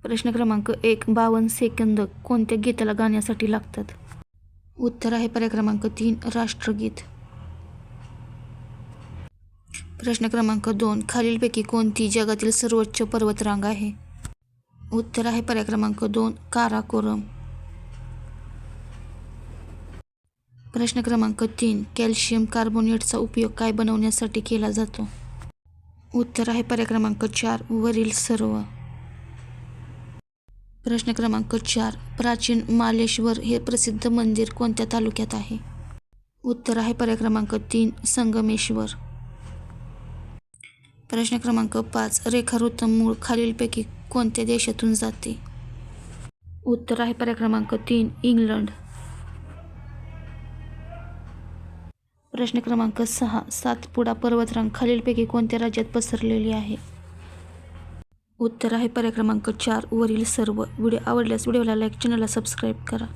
प्रश्न क्रमांक 1. 52 सेकंद कोणत्या गीताला गाण्यासाठी लागतात? उत्तर आहे पर्याय क्रमांक 3. राष्ट्रगीत. प्रश्न क्रमांक 2. खालीलपैकी कोणती जगातील सर्वोच्च पर्वतरांग आहे? उत्तर आहे पर्याय क्रमांक 2. काराकोरम. प्रश्न क्रमांक 3. कॅल्शियम कार्बोनेटचा उपयोग काय बनवण्यासाठी केला जातो? उत्तर आहे पर्याय क्रमांक 4. वरील सर्व. प्रश्न क्रमांक 4. प्राचीन मालेश्वर हे प्रसिद्ध मंदिर कोणत्या तालुक्यात आहे? उत्तर आहे पर्याय क्रमांक 3. संगमेश्वर. प्रश्न क्रमांक 5. रेखावृत्त मूळ खालीलपैकी कोणत्या देशातून जाते? उत्तर आहे पर्याय क्रमांक 3. इंग्लंड. प्रश्न क्रमांक 6. सातपुडा पर्वतरांग खालीलपैकी कोणत्या राज्यात पसरलेली आहे? उत्तर आहे पर्याय क्रमांक 4. वरील सर्व. व्हिडिओ आवडल्यास व्हिडिओला लाईक, चॅनलला सबस्क्राईब करा.